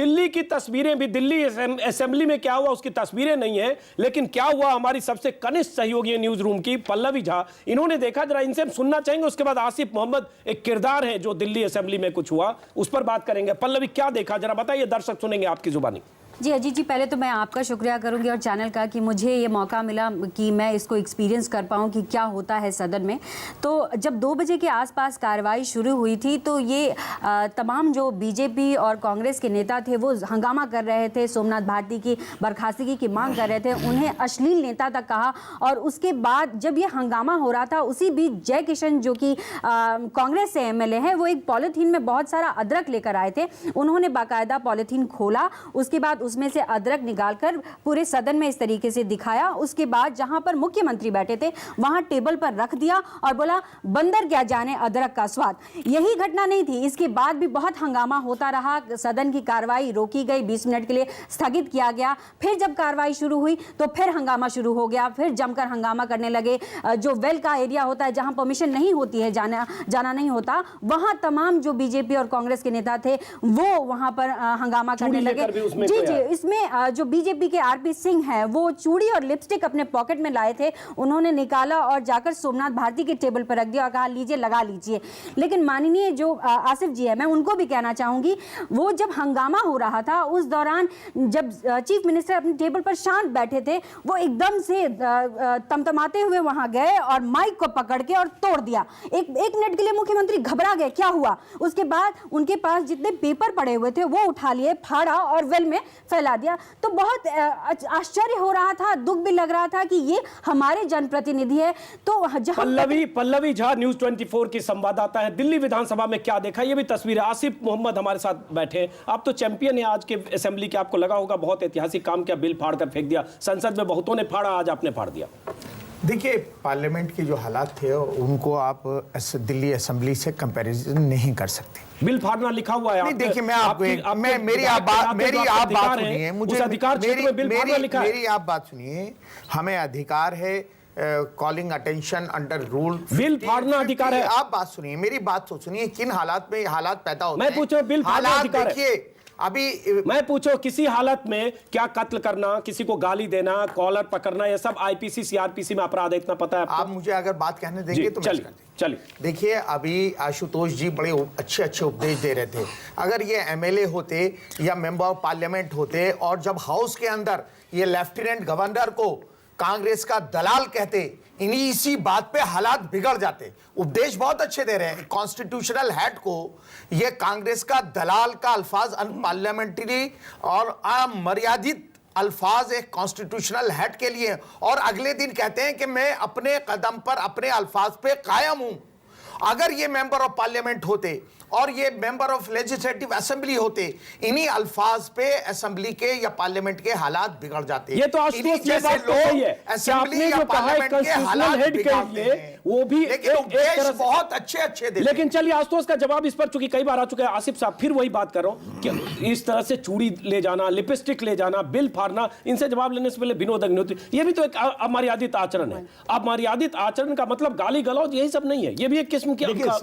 दिल्ली की तस्वीरें भी, दिल्ली असेंबली में क्या हुआ उसकी तस्वीरें नहीं है, लेकिन क्या हुआ हमारी सबसे कनिष्ठ सहयोगी न्यूज रूम की पल्लवी झा, इन्होंने देखा। जरा इनसे हम सुनना चाहेंगे, उसके बाद आसिफ मोहम्मद एक किरदार है जो दिल्ली असेंबली में कुछ हुआ उस पर बात करेंगे। पल्लवी क्या देखा जरा बताइए, दर्शक सुनेंगे आपकी जुबानी। जी अजीत जी, पहले तो मैं आपका शुक्रिया करूंगी और चैनल का कि मुझे ये मौका मिला कि मैं इसको एक्सपीरियंस कर पाऊँ कि क्या होता है सदन में। तो जब 2 बजे के आसपास कार्रवाई शुरू हुई थी तो ये तमाम जो बीजेपी और कांग्रेस के नेता थे वो हंगामा कर रहे थे, सोमनाथ भारती की बर्खास्तगी की मांग कर रहे थे, उन्हें अश्लील नेता तक कहा। और उसके बाद जब ये हंगामा हो रहा था उसी बीच जय किशन जो कि कांग्रेस से एमएलए हैं, वो एक पॉलीथीन में बहुत सारा अदरक लेकर आए थे। उन्होंने बाकायदा पॉलीथीन खोला, उसके बाद उसमें से अदरक निकालकर पूरे सदन में इस तरीके से दिखाया। उसके बाद जहां पर मुख्यमंत्री बैठे थे वहां टेबल पर रख दिया और बोला बंदर क्या जाने अदरक का स्वाद। यही घटना नहीं थी, इसके बाद भी बहुत हंगामा होता रहा। सदन की कार्रवाई रोकी गई, 20 मिनट के लिए स्थगित किया गया। फिर जब कार्रवाई शुरू हुई तो फिर हंगामा शुरू हो गया, फिर जमकर हंगामा करने लगे। जो वेल का एरिया होता है जहां परमिशन नहीं होती है, जाना नहीं होता, वहां तमाम जो बीजेपी और कांग्रेस के नेता थे वो वहां पर हंगामा करने लगे। जी, इसमें जो बीजेपी के आरपी सिंह हैं वो चूड़ी और लिपस्टिक अपने पॉकेट में लाए थे, उन्होंने निकाला और जाकर सोमनाथ भारती के टेबल पर रख दिया और कहा लीजिए लगा लीजिए। लेकिन माननीय जो आसिफ जी है, मैं उनको भी कहना चाहूंगी, वो जब हंगामा हो रहा था उस दौरान जब चीफ मिनिस्टर अपने टेबल पर शांत बैठे थे, वो एकदम से तमतमाते हुए वहां गए और माइक को पकड़ के और तोड़ दिया। एक मिनट के लिए मुख्यमंत्री घबरा गए, क्या हुआ। उसके बाद उनके पास जितने पेपर पड़े हुए थे वो उठा लिए, फाड़ा और वेल में फैला दिया। तो बहुत आश्चर्य हो रहा था, दुख भी लग रहा था कि ये हमारे जनप्रतिनिधि है। तो पल्लवी झा न्यूज़ 24 की संवाददाता है। दिल्ली विधानसभा में क्या देखा, ये भी तस्वीर है। आसिफ मोहम्मद हमारे साथ बैठे। आप तो चैंपियन है आज के असेंबली के, आपको लगा होगा बहुत ऐतिहासिक काम किया, बिल फाड़ कर फेंक दिया। संसद में बहुतों ने फाड़ा, आज आपने फाड़ दिया। देखिए, पार्लियामेंट के जो हालात थे उनको आप दिल्ली असेंबली से कंपैरिजन नहीं कर सकते। बिल फाड़ना लिखा हुआ है। नहीं, देखिए मैं आपको मेरी आप बात सुनिए, मुझे अधिकार क्षेत्र में बिल फाड़ना लिखा है। मेरी आप बात सुनिए, हमें अधिकार है calling attention under rule, bill फाड़ना अधिकार है। आप बात सुनिए, मेरी बात तो सुनिए, किन हालात में हालात पैदा होते हैं। मैं पूछ रहा हूं, बिल फाड़ना अधिकार है। देखिए अभी मैं पूछो किसी हालत में क्या कत्ल करना, किसी को गाली देना, कॉलर पकड़ना, ये सब आईपीसी सीआरपीसी में अपराध है, इतना पता है आपको? आप मुझे अगर बात कहने देंगे तो चलिए। देखिए, अभी आशुतोष जी बड़े अच्छे उपदेश दे रहे थे। अगर ये एमएलए होते या मेंबर ऑफ पार्लियामेंट होते और जब हाउस के अंदर ये लेफ्टिनेंट गवर्नर को कांग्रेस का दलाल कहते, इसी बात पे हालात बिगड़ जाते। उपदेश बहुत अच्छे दे रहे हैं। कॉन्स्टिट्यूशनल हेड को ये कांग्रेस का दलाल का अल्फाज अनपार्लियामेंट्री और अमर्यादित अल्फाज एक कॉन्स्टिट्यूशनल हेड के लिए, और अगले दिन कहते हैं कि मैं अपने कदम पर अपने अल्फाज पे कायम हूं। अगर ये मेंबर ऑफ पार्लियामेंट होते और ये मेंबर ऑफ लेजिस्लेटिव असेंबली होते, इन्हीं अल्फाज पे असेंबली के या पार्लियामेंट के हालात बिगड़ जाते। ये तो आशुतोष जैसे लोग असेंबली या पार्लियामेंट के हालात हेड के लिए वो भी एक बहुत अच्छे देते। लेकिन चलिए, आशुतोष का जवाब इस पर चूंकि कई बार आ चुका है। आसिफ साहब, फिर वही बात कर रहा हूं कि इस तरह से चूड़ी ले जाना, लिपस्टिक ले जाना, बिल फाड़ना, इनसे जवाब लेने से पहले विनोद अग्निहोत्री, ये भी तो एक अमर्यादित आचरण है। अमर्यादित आचरण का मतलब गाली गलौज यही सब नहीं है, ये भी एक किस्म की। देखिए,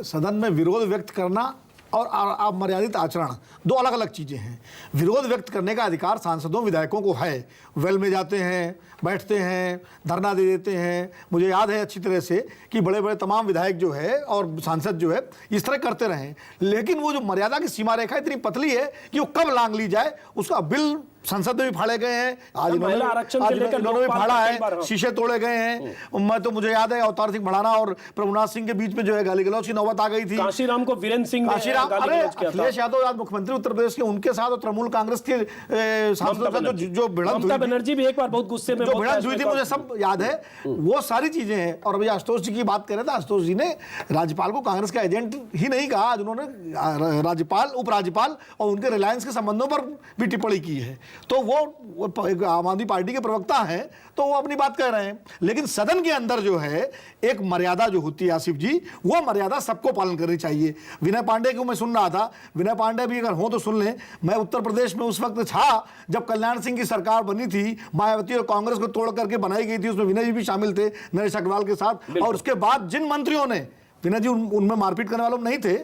सदन में विरोध व्यक्त करना और अमर्यादित आचरण दो अलग अलग चीजें हैं। विरोध व्यक्त करने का अधिकार सांसदों विधायकों को है। वेल में जाते हैं, बैठते हैं, धरना दे देते हैं। मुझे याद है अच्छी तरह से कि बड़े बड़े तमाम विधायक जो है और सांसद जो है इस तरह करते रहे। लेकिन वो जो मर्यादा की सीमा रेखा इतनी पतली है कि वो कब लांग ली जाए, उसका बिल संसद में भी फाड़े गए हैं। आज इन्होंने भी फाड़ा है, शीशे तोड़े गए हैं। मैं तो मुझे याद है अवतार सिंह भड़ाना और प्रभुनाथ सिंह के बीच में जो है गाली गलौज की नौबत आ गई थी। काशीराम को वीरेंद्र सिंह, अखिलेश यादव आज मुख्यमंत्री उत्तर प्रदेश के, उनके साथ और तृणमूल कांग्रेस के सांसदों का जो भिड़ंत हुई, बनर्जी भी एक बार बहुत गुस्से में जो भिड़ंत हुई थी, मुझे सब याद है। वो सारी चीजें हैं। और अभी आशुतोष जी की बात कर रहे थे, आशुतोष जी ने राज्यपाल को कांग्रेस का एजेंट ही नहीं कहा, आज उन्होंने राज्यपाल, उपराज्यपाल और उनके रिलायंस के संबंधों पर भी टिप्पणी की है। तो वो आम आदमी पार्टी के प्रवक्ता हैं तो वो अपनी बात कह रहे हैं। लेकिन सदन के अंदर जो है एक मर्यादा जो होती है आसिफ जी, वो मर्यादा सबको पालन करनी चाहिए। विनय पांडे को मैं सुन रहा था, विनय पांडे भी अगर हो तो सुन लें। मैं उत्तर प्रदेश में उस वक्त था जब कल्याण सिंह की सरकार बनी थी, मायावती और कांग्रेस को तोड़ करके बनाई गई थी, उसमें विनय जी भी शामिल थे नरेश अग्रवाल के साथ। और उसके बाद जिन मंत्रियों ने, विनय जी उनमें मारपीट करने वालों में नहीं थे,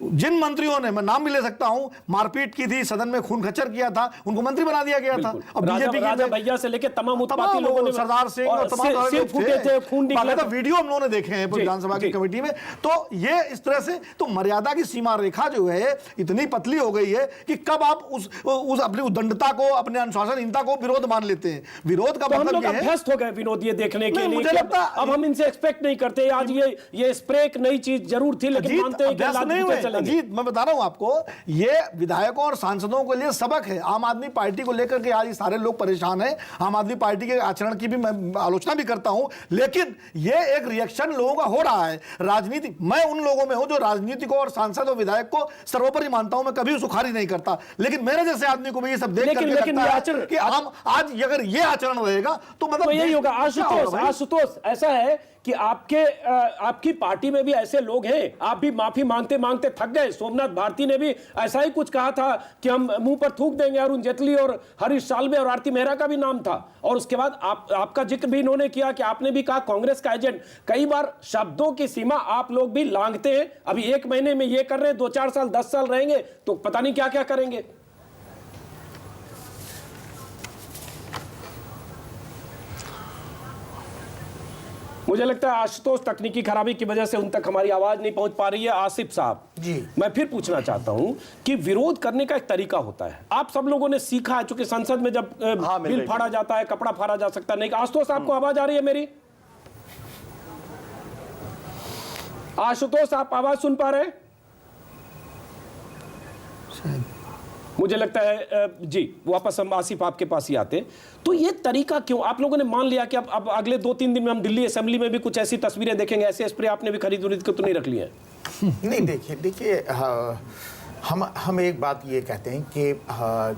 जिन मंत्रियों ने, मैं नाम भी ले सकता हूं, मारपीट की थी, सदन में खून खच्चर किया था, उनको मंत्री बना दिया गया था। अब बीजेपी के भैया से लेके तमाम उत्पाती लोगों ने, सरदार सिंह और तमाम फूटे थे, खून निकला था। वीडियो हम लोगों ने देखे हैं विधानसभा की कमेटी में। तो ये इस तरह से तो मर्यादा की सीमा रेखा जो है इतनी पतली हो गई है कि कब आप उस अपनी उद्दंडता को, अपने अनुशासनहीनता को विरोध मान लेते हैं। विरोध का मतलब ये है, अभ्यस्त हो गए विनोद ये देखने के लिए, मुझे लगता अब हम इनसे एक्सपेक्ट नहीं करते। आज ये स्प्रे एक नई चीज जरूर थी, लेकिन मानते हैं कि अजीत, मैं बता रहा हूं आपको, ये विधायकों और सांसदों के लिए सबक है। आम आदमी पार्टी को लेकर के आज ये सारे लोग परेशान हैं। आम आदमी पार्टी के आचरण की भी मैं आलोचना भी करता हूं, लेकिन ये एक रिएक्शन लोगों का हो रहा है। राजनीति, मैं उन लोगों में हूं जो राजनीति को और सांसद और विधायक को सर्वोपरि मानता हूं, मैं कभी उसको खारिज नहीं करता, लेकिन मेरे जैसे आदमी को भी ये सब देख करके लगता है कि हम आज अगर ये आचरण रहेगा तो मतलब यही होगा। आशुतोष, ऐसा है कि आपकी पार्टी में भी ऐसे लोग हैं, आप भी माफी मांगते मांगते थक गए। सोमनाथ भारती ने भी ऐसा ही कुछ कहा था कि हम मुंह पर थूक देंगे। अरुण जेटली और हरीश साल्वे और आरती मेहरा का भी नाम था, और उसके बाद आपका जिक्र भी इन्होंने किया कि आपने भी कहा कांग्रेस का एजेंट। कई बार शब्दों की सीमा आप लोग भी लांघते हैं। अभी 1 महीने में ये कर रहे हैं, 2-4 साल 10 साल रहेंगे तो पता नहीं क्या क्या करेंगे। मुझे लगता है आशुतोष तकनीकी खराबी की वजह से उन तक हमारी आवाज नहीं पहुंच पा रही है। आसिफ साहब जी, मैं फिर पूछना चाहता हूं कि विरोध करने का एक तरीका होता है, आप सब लोगों ने सीखा है, चूंकि संसद में जब बिल फाड़ा जाता है, कपड़ा फाड़ा जा सकता नहीं। आशुतोष आपको आवाज आ रही है मेरी? आशुतोष आप आवाज सुन पा रहे हैं? मुझे लगता है जी, वापस हम आसिफ आपके पास ही आते हैं। तो ये तरीका क्यों आप लोगों ने मान लिया कि अब अगले 2-3 दिन में हम दिल्ली असेंबली में भी कुछ ऐसी तस्वीरें देखेंगे? ऐसे स्प्रे आपने भी खरीद के तो नहीं रख लिए? नहीं, देखिए हम एक बात ये कहते हैं कि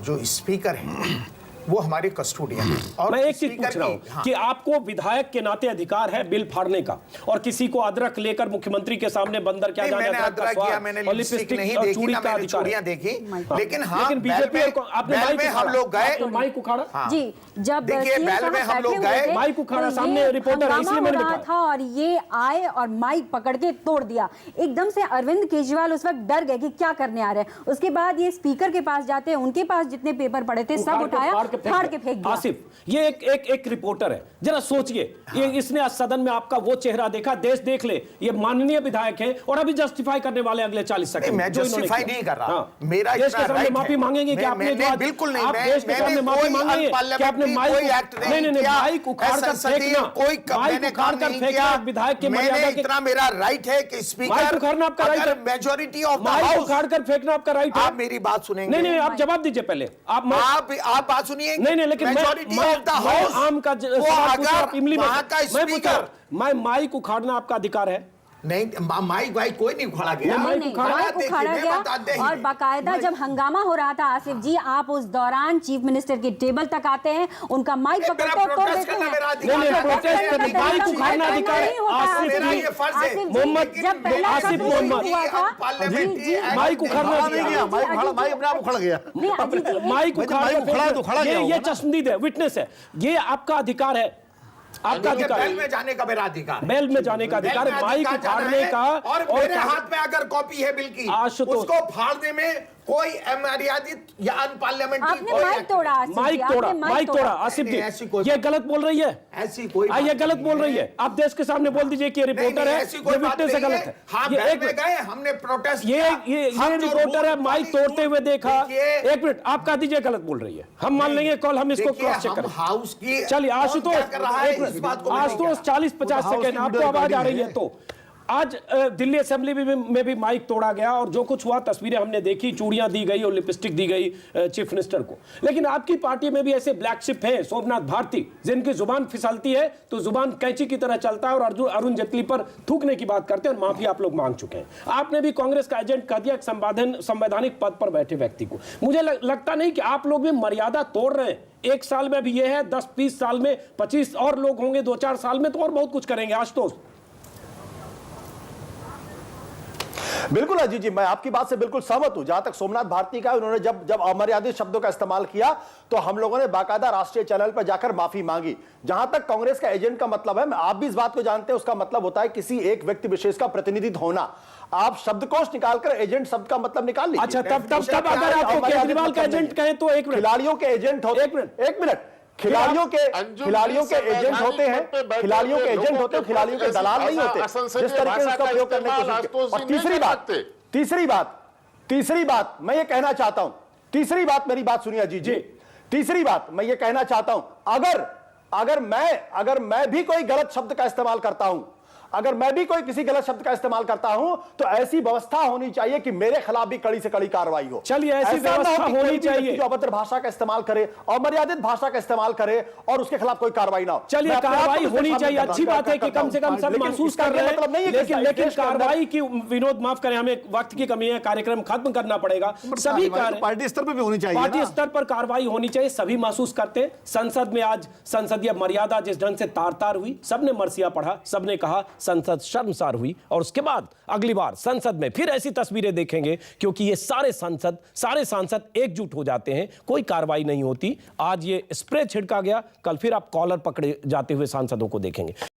जो स्पीकर है वो हमारे कस्टोडियन है। और मैं एक चीज पूछ रहा हूं कि आपको विधायक के नाते अधिकार है बिल फाड़ने का, और किसी को अदरक लेकर मुख्यमंत्री के सामने बंदर क्या जाने अदरक किया, मैंने लिपस्टिक नहीं देखी, ना मैंने चूड़ियां देखी, लेकिन बीजेपी बैल में हम लोग गए, माइक उखाड़ा जी, जब देखिए बैल में हम लोग गए, माइक उखाड़ा, सामने रिपोर्टर है, इसलिए मैंने कहा था, और ये आए और माइक पकड़ के तोड़ दिया। एकदम से अरविंद केजरीवाल उस वक्त डर गए कि क्या करने आ रहे हैं। उसके बाद ये स्पीकर के पास जाते हैं, उनके पास जितने पेपर पड़े थे सब उठाया, फाड़ के फेंक दिया। आसिफ, ये एक रिपोर्टर है, जरा सोचिए, ये इसने आज सदन में आपका वो चेहरा देखा, देश देख ले, ये माननीय विधायक हैं और अभी जस्टिफाई करने वाले अगले 40 सेकंड। मैं जस्टिफाई नहीं कर रहा, मेरा देश के सामने माफी मांगेंगे कि आपने जो बिल्कुल नहीं, आप देश के सामने माफी मांगेंगे कि आपने माइक उखाड़ कर फेंकना, माइक उखाड़ कर फेंकना विधायक के मर्यादा के, इतना मेरा राइट है कि स्पीकर, माइक उखाड़ना आपका राइट है, majority of the mike house, उखाड़ कर फेंकना आपका राइट है। आप मेरी बात सुनेंगे? नहीं, आप जवाब दीजिए पहले। आप बात सुनिए। नहीं, लेकिन आम का मैं माइक उखाड़ना आपका अधिकार है। नहीं, माइक कोई नहीं उखाड़ा गया, माइक उखाड़ा गया। और बाकायदा जब हंगामा हो रहा था आसिफ जी, आप उस दौरान चीफ मिनिस्टर की टेबल तक आते हैं, उनका माइक पकड़ते हैं, तोड़ देते हैं। माइक उखाड़ना अधिकार है आसिफ मोहम्मद, माइक उखाड़ना नहीं गया, माइक अपने आप उखड़ गया, माइक उखाड़ा, ये चश्मदीद है, विटनेस है, ये आपका अधिकार है। आपका अधिकार, बैल में जाने का मेरा अधिकार, बैल में जाने का अधिकार, माइक उखाड़ने का, और मेरे हाथ में अगर कॉपी है बिल की, उसको फाड़ने में कोई अमर्यादित या अनपार्लियामेंट्री, आपने माइक तोड़ा आसिफ जी, ये गलत बोल रही है, ऐसी कोई ये गलत बोल रही है। आप देश के सामने बोल दीजिए कि ये रिपोर्टर है, ये विटनेस से गलत है। हाँ, बैल में गए, हमने प्रोटेस्ट, ये रिपोर्टर है, माइक तोड़ते हुए देखा। एक मिनट, आप कह दीजिए गलत बोल रही है, हम मान लेंगे कॉल, हम इसको क्रॉस चेक करें। हाउस की चलिए आशुतोष 40-50 सेकेंड, आपको आवाज आ रही है तो आज दिल्ली असेंबली में भी माइक तोड़ा गया, और जो कुछ हुआ तस्वीरें हमने देखी, चूड़ियां दी गई और लिपस्टिक दी गई चीफ मिनिस्टर को। लेकिन आपकी पार्टी में भी ऐसे ब्लैक शिप हैं, सोमनाथ भारती, जिनकी जुबान फिसलती है तो जुबान कैंची की तरह चलता है, और अरुण जेटली पर थूकने की बात करते हैं, और माफी आप लोग मांग चुके हैं। आपने भी कांग्रेस का एजेंट कह दिया संवैधानिक पद पर बैठे व्यक्ति को। मुझे लगता नहीं कि आप लोग भी मर्यादा तोड़ रहे हैं। 1 साल में भी ये है, 10-20 साल में 25 और लोग होंगे, 2-4 साल में तो और बहुत कुछ करेंगे। आशुतोष बिल्कुल अजीत जी, मैं आपकी बात से बिल्कुल सहमत हूं। जहां तक सोमनाथ भारती का, उन्होंने जब अमर्यादित शब्दों का इस्तेमाल किया तो हम लोगों ने बाकायदा राष्ट्रीय चैनल पर जाकर माफी मांगी। जहां तक कांग्रेस का एजेंट का मतलब है, आप भी इस बात को जानते हैं, उसका मतलब होता है किसी एक व्यक्ति विशेष का प्रतिनिधित्व होना। आप शब्दकोश निकालकर एजेंट शब्द का मतलब निकाल लीजिए। अच्छा, तब अगर आपको केजरीवाल का एजेंट कहें तो एक मिनट, खिलाड़ियों के एजेंट होते, एक मिनट, खिलाड़ियों के एजेंट होते हैं, खिलाड़ियों के एजेंट होते हैं, खिलाड़ियों के दलाल नहीं होते जिस तरीके से उसका प्रयोग करने की कोशिश। और तीसरी बात मैं ये कहना चाहता हूं, तीसरी बात, मेरी बात सुनिए अजीत जी, तीसरी बात मैं ये कहना चाहता हूं, अगर मैं भी कोई गलत शब्द का इस्तेमाल करता हूं, अगर मैं भी कोई किसी गलत शब्द का इस्तेमाल करता हूं, तो ऐसी व्यवस्था होनी चाहिए कि मेरे खिलाफ भी कड़ी से कड़ी कार्रवाई हो। चलिए, ऐसी व्यवस्था होनी चाहिए। जो अभद्र भाषा का इस्तेमाल करे, अमर्यादित भाषा का इस्तेमाल करे और उसके खिलाफ कोई कार्रवाई ना हो। चलिए, कार्रवाई होनी चाहिए, अच्छी बात है कि कम से कम सब महसूस कर रहे हैं, लेकिन कार्रवाई की, विनोद माफ करें, हमें वक्त की कमी है, कार्यक्रम खत्म करना पड़ेगा। सभी पार्टी स्तर पर भी होनी चाहिए, पार्टी स्तर पर कार्रवाई होनी चाहिए, सभी महसूस करते हैं। संसद में आज संसदीय मर्यादा जिस ढंग से तार तार हुई, सबने मरसिया पढ़ा, सबने कहा संसद शर्मसार हुई। और उसके बाद अगली बार संसद में फिर ऐसी तस्वीरें देखेंगे, क्योंकि ये सारे सांसद एकजुट हो जाते हैं, कोई कार्रवाई नहीं होती। आज ये स्प्रे छिड़का गया, कल फिर आप कॉलर पकड़े जाते हुए सांसदों को देखेंगे।